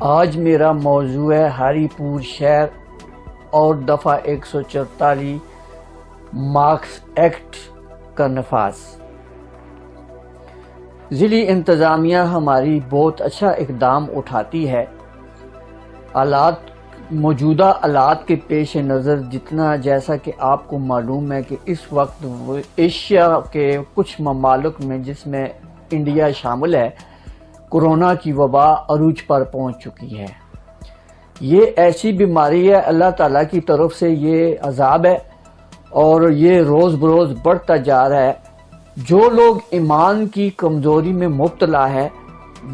آج میرا موضوع ہے ہری پور شہر اور دفعہ 144 مارکس ایکٹ کا نفاذ۔ ضلعی انتظامیہ ہماری بہت اچھا اقدام اٹھاتی ہے۔ موجودہ حالات کے پیش نظر جیسا کہ آپ کو معلوم ہے کہ اس وقت ایشیا کے کچھ ممالک میں جس میں انڈیا شامل ہے، کورونا کی وبا عروج پر پہنچ چکی ہے۔ یہ ایسی بیماری ہے، اللہ تعالیٰ کی طرف سے یہ عذاب ہے اور یہ روز بروز بڑھتا جا رہا ہے۔ جو لوگ ایمان کی کمزوری میں مبتلا ہے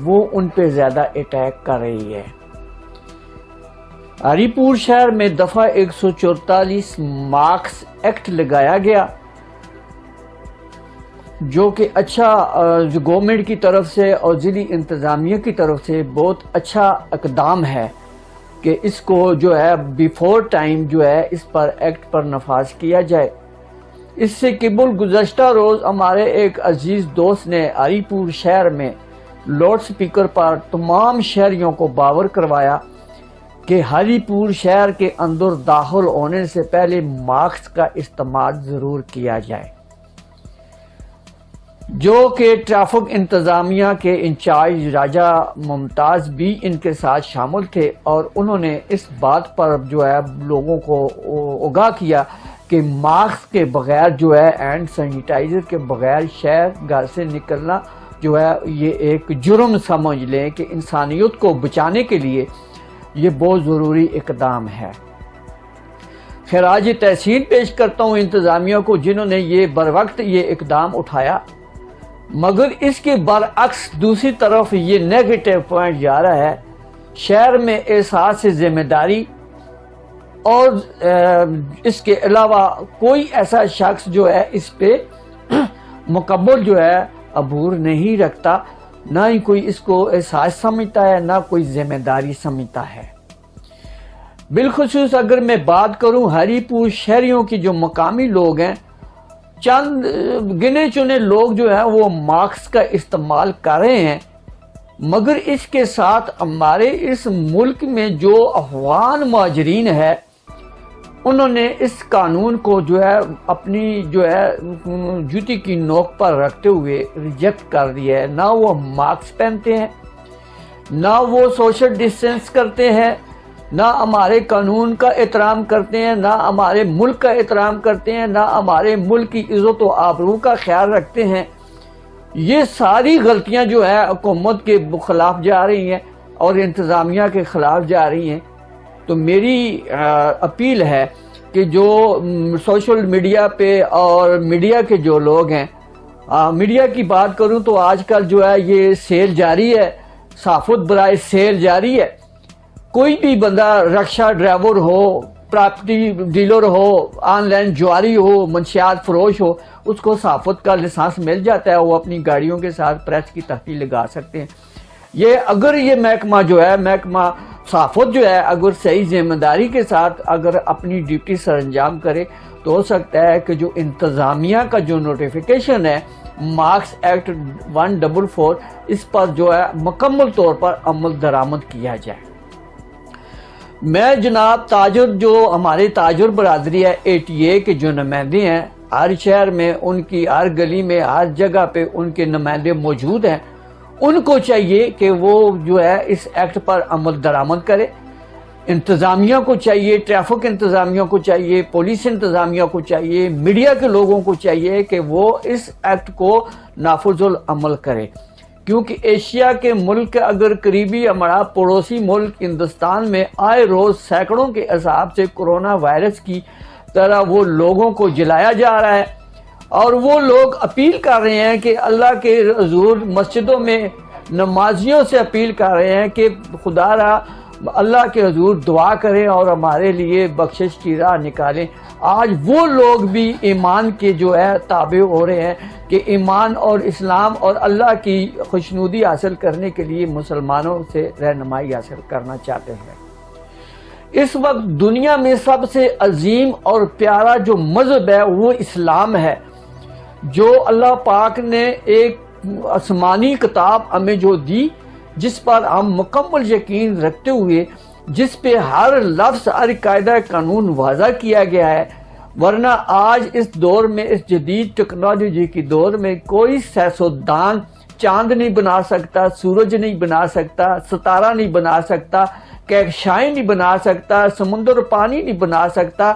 وہ ان پہ زیادہ اٹیک کر رہی ہے۔ ہری پور شہر میں دفعہ 144 مارکس ایکٹ لگایا گیا، جو کہ اچھا جو گورنمنٹ کی طرف سے اور ضلعی انتظامیہ کی طرف سے بہت اچھا اقدام ہے کہ اس کو جو ہے بیفور ٹائم جو ہے اس پر ایکٹ پر نفاذ کیا جائے۔ اس سے قبل گزشتہ روز ہمارے ایک عزیز دوست نے ہری پور شہر میں لاؤڈ سپیکر پر تمام شہریوں کو باور کروایا کہ ہری پور شہر کے اندر داخل ہونے سے پہلے ماسک کا استعمال ضرور کیا جائے، جو کہ ٹریفک انتظامیہ کے انچارج راجہ ممتاز بھی ان کے ساتھ شامل تھے، اور انہوں نے اس بات پر جو ہے لوگوں کو آگاہ کیا کہ ماسک کے بغیر جو ہے اینڈ سینیٹائزر کے بغیر شہر گھر سے نکلنا جو ہے یہ ایک جرم سمجھ لیں کہ انسانیت کو بچانے کے لیے یہ بہت ضروری اقدام ہے۔ خراج تحسین پیش کرتا ہوں انتظامیہ کو جنہوں نے یہ بروقت یہ اقدام اٹھایا، مگر اس کے برعکس دوسری طرف یہ نیگیٹو پوائنٹ جا رہا ہے۔ شہر میں احساس ذمہ داری اور اس کے علاوہ کوئی ایسا شخص جو ہے اس پہ مکمل جو ہے عبور نہیں رکھتا، نہ ہی کوئی اس کو احساس سمجھتا ہے، نہ کوئی ذمہ داری سمجھتا ہے۔ بالخصوص اگر میں بات کروں ہری پور شہریوں کی جو مقامی لوگ ہیں، چند گنے چنے لوگ جو ہیں وہ ماسک کا استعمال کر رہے ہیں، مگر اس کے ساتھ ہمارے اس ملک میں جو افغان مہاجرین ہے انہوں نے اس قانون کو جو ہے اپنی جو ہے جوتی کی نوک پر رکھتے ہوئے ریجیکٹ کر دیا ہے۔ نہ وہ ماسک پہنتے ہیں، نہ وہ سوشل ڈسٹینس کرتے ہیں، نہ ہمارے قانون کا احترام کرتے ہیں، نہ ہمارے ملک کا احترام کرتے ہیں، نہ ہمارے ملک کی عزت و آبرو کا خیال رکھتے ہیں۔ یہ ساری غلطیاں جو ہے حکومت کے خلاف جا رہی ہیں اور انتظامیہ کے خلاف جا رہی ہیں۔ تو میری اپیل ہے کہ جو سوشل میڈیا پہ اور میڈیا کے جو لوگ ہیں، میڈیا کی بات کروں تو آج کل جو ہے یہ سیل جاری ہے، صحافت برائے سیل جاری ہے۔ کوئی بھی بندہ رکشہ ڈرائیور ہو، پراپرٹی ڈیلر ہو، آن لائن جواری ہو، منشیات فروش ہو، اس کو صحافت کا لائسنس مل جاتا ہے، وہ اپنی گاڑیوں کے ساتھ پریس کی تحقیق لگا سکتے ہیں۔ اگر یہ محکمہ جو ہے محکمہ صحافت جو ہے اگر صحیح ذمہ داری کے ساتھ اگر اپنی ڈیوٹی سر انجام کرے تو ہو سکتا ہے کہ جو انتظامیہ کا جو نوٹیفیکیشن ہے مارکس ایکٹ 144 اس پر جو ہے مکمل طور پر عمل درآمد کیا جائے۔ میں جناب تاجر جو ہمارے تاجر برادری ہے ATA کے جو نمائندے ہیں، ہر شہر میں ان کی ہر گلی میں ہر جگہ پہ ان کے نمائندے موجود ہیں، ان کو چاہیے کہ وہ جو ہے اس ایکٹ پر عمل درآمد کرے۔ انتظامیہ کو چاہیے، ٹریفک انتظامیہ کو چاہیے، پولیس انتظامیہ کو چاہیے، میڈیا کے لوگوں کو چاہیے کہ وہ اس ایکٹ کو نافذ العمل کرے، کیونکہ ایشیا کے ملک اگر قریبی ہمارا پڑوسی ملک ہندوستان میں آئے روز سینکڑوں کے حساب سے کورونا وائرس کی طرح وہ لوگوں کو جلایا جا رہا ہے، اور وہ لوگ اپیل کر رہے ہیں کہ اللہ کے حضور مسجدوں میں نمازیوں سے اپیل کر رہے ہیں کہ خدا را اللہ کے حضور دعا کریں اور ہمارے لیے بخشش کی راہ نکالیں۔ آج وہ لوگ بھی ایمان کے جو ہے تابع ہو رہے ہیں کہ ایمان اور اسلام اور اللہ کی خوشنودی حاصل کرنے کے لیے مسلمانوں سے رہنمائی حاصل کرنا چاہتے ہیں۔ اس وقت دنیا میں سب سے عظیم اور پیارا جو مذہب ہے وہ اسلام ہے، جو اللہ پاک نے ایک آسمانی کتاب ہمیں جو دی جس پر ہم مکمل یقین رکھتے ہوئے جس پہ ہر لفظ ہر قاعدہ قانون واضح کیا گیا ہے، ورنہ آج اس دور میں، اس جدید ٹیکنالوجی کی دور میں کوئی سیاستدان چاند نہیں بنا سکتا، سورج نہیں بنا سکتا، ستارہ نہیں بنا سکتا، کہکشائیں نہیں بنا سکتا، سمندر پانی نہیں بنا سکتا،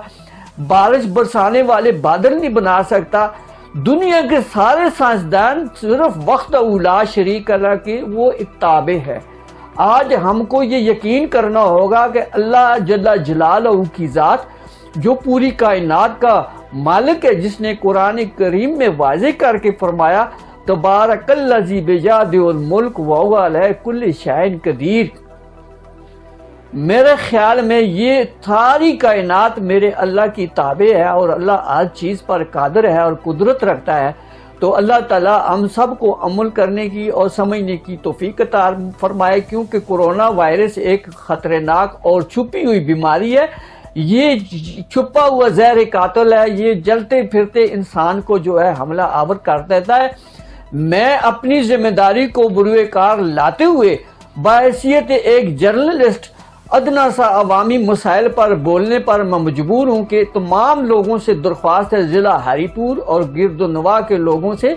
بارش برسانے والے بادل نہیں بنا سکتا۔ دنیا کے سارے سائنسدان صرف وقت لا شریک اللہ کے وہ ایک تابع ہے۔ آج ہم کو یہ یقین کرنا ہوگا کہ اللہ جل جلالہ کی ذات جو پوری کائنات کا مالک ہے، جس نے قرآن کریم میں واضح کر کے فرمایا تبارک الذی بیدہ الملک وہو علی کل شیء قدیر۔ میرے خیال میں یہ ساری کائنات میرے اللہ کی تابع ہے اور اللہ ہر چیز پر قادر ہے اور قدرت رکھتا ہے۔ تو اللہ تعالیٰ ہم سب کو عمل کرنے کی اور سمجھنے کی توفیق عطا فرمائے، کیونکہ کرونا وائرس ایک خطرناک اور چھپی ہوئی بیماری ہے۔ یہ چھپا ہوا زہر قاتل ہے، یہ جلتے پھرتے انسان کو جو ہے حملہ آور کر دیتا ہے۔ میں اپنی ذمہ داری کو بروئے کار لاتے ہوئے بحیثیت ایک جرنلسٹ ادنا سا عوامی مسائل پر بولنے پر میں مجبور ہوں کہ تمام لوگوں سے درخواست ہے، ضلع ہری پور اور گرد و نواح کے لوگوں سے،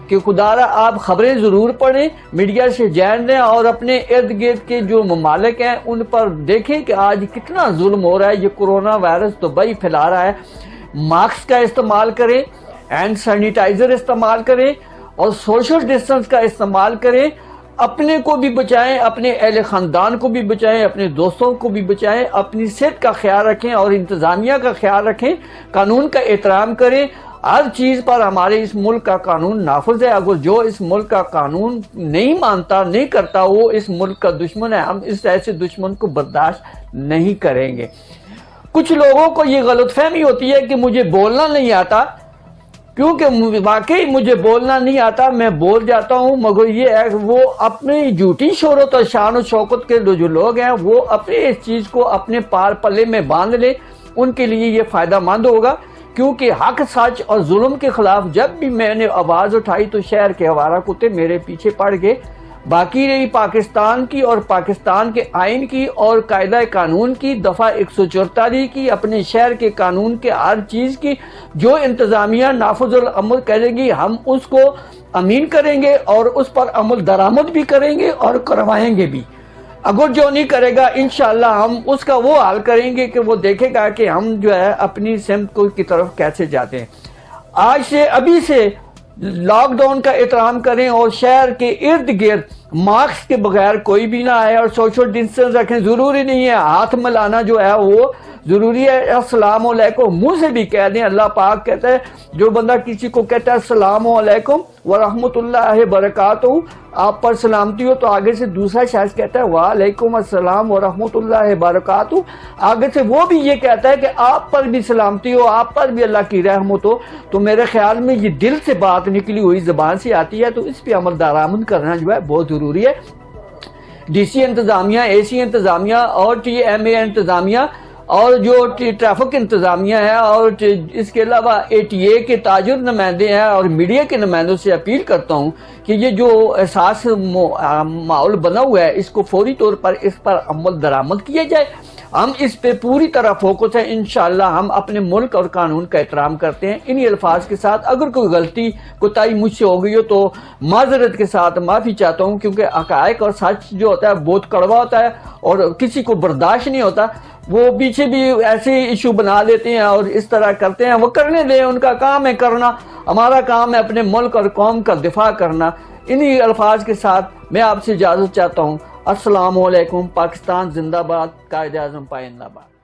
کہ خدارا آپ خبریں ضرور پڑھیں، میڈیا سے جان لیں اور اپنے ارد گرد کے جو ممالک ہیں ان پر دیکھیں کہ آج کتنا ظلم ہو رہا ہے۔ یہ کرونا وائرس تو بئی پھیلا رہا ہے۔ ماسک کا استعمال کریں، ہینڈ سینیٹائزر استعمال کریں اور سوشل ڈسٹنس کا استعمال کریں۔ اپنے کو بھی بچائیں، اپنے اہل خاندان کو بھی بچائیں، اپنے دوستوں کو بھی بچائیں، اپنی صحت کا خیال رکھیں اور انتظامیہ کا خیال رکھیں، قانون کا احترام کریں۔ ہر چیز پر ہمارے اس ملک کا قانون نافذ ہے۔ اگر جو اس ملک کا قانون نہیں مانتا، نہیں کرتا، وہ اس ملک کا دشمن ہے۔ ہم اس ایسے دشمن کو برداشت نہیں کریں گے۔ کچھ لوگوں کو یہ غلط فہمی ہوتی ہے کہ مجھے بولنا نہیں آتا، کیونکہ واقعی مجھے بولنا نہیں آتا، میں بول جاتا ہوں، مگر یہ ہے کہ وہ اپنی جھوٹی شہرت اور شان و شوکت کے جو لوگ ہیں وہ اپنے اس چیز کو اپنے پار پلے میں باندھ لیں، ان کے لیے یہ فائدہ مند ہوگا۔ کیونکہ حق، سچ اور ظلم کے خلاف جب بھی میں نے آواز اٹھائی تو شہر کے آوارہ کتے میرے پیچھے پڑ گئے۔ باقی رہی پاکستان کی اور پاکستان کے آئین کی اور قاعدہ قانون کی، دفعہ 144 کی، اپنے شہر کے قانون کے ہر چیز کی، جو انتظامیہ نافذ العمل کرے گی ہم اس کو امین کریں گے اور اس پر عمل درآمد بھی کریں گے اور کروائیں گے بھی۔ اگر جو نہیں کرے گا انشاءاللہ ہم اس کا وہ حال کریں گے کہ وہ دیکھے گا کہ ہم جو ہے اپنی سمت کی طرف کیسے جاتے ہیں۔ آج سے ابھی سے لاک ڈاؤن کا احترام کریں اور شہر کے ارد گرد ماسک کے بغیر کوئی بھی نہ آئے اور سوشل ڈسٹنس رکھیں۔ ضروری نہیں ہے ہاتھ ملانا جو ہے وہ ضروری ہے۔ السلام علیکم منہ سے بھی کہہ دیں۔ اللہ پاک کہتا ہے جو بندہ کسی کو کہتا ہے السلام علیکم ورحمۃ اللہ وبرکاتہ، آپ پر سلامتی ہو، تو آگے سے دوسرا شخص کہتا ہے وعلیکم السلام ورحمۃ اللہ وبرکاتہ، آگے سے وہ بھی یہ کہتا ہے کہ آپ پر بھی سلامتی ہو، آپ پر بھی اللہ کی رحمت ہو، تو میرے خیال میں یہ دل سے بات نکلی ہوئی زبان سے آتی ہے، تو اس پہ عمل درآمد کرنا جو ہے بہت ضروری ہے۔ ڈی سی انتظامیہ، اے سی انتظامیہ اور ٹی ایم اے انتظامیہ اور جو ٹریفک انتظامیہ ہے اور اس کے علاوہ اے ٹی اے کے تاجر نمائندے ہیں اور میڈیا کے نمائندوں سے اپیل کرتا ہوں کہ یہ جو احساس ماحول بنا ہوا ہے اس کو فوری طور پر اس پر عمل درآمد کیا جائے۔ ہم اس پہ پوری طرح فوکس ہیں، انشاءاللہ ہم اپنے ملک اور قانون کا احترام کرتے ہیں۔ انہی الفاظ کے ساتھ اگر کوئی غلطی کوتاہی مجھ سے ہو گئی ہو تو معذرت کے ساتھ معافی چاہتا ہوں، کیونکہ حقائق اور سچ جو ہوتا ہے بہت کڑوا ہوتا ہے اور کسی کو برداشت نہیں ہوتا۔ وہ پیچھے بھی ایسے ایشو بنا لیتے ہیں اور اس طرح کرتے ہیں، وہ کرنے دیں، ان کا کام ہے کرنا، ہمارا کام ہے اپنے ملک اور قوم کا دفاع کرنا۔ انہی الفاظ کے ساتھ میں آپ سے اجازت چاہتا ہوں۔ السلام علیکم۔ پاکستان زندہ باد، قائد اعظم پائندہ باد۔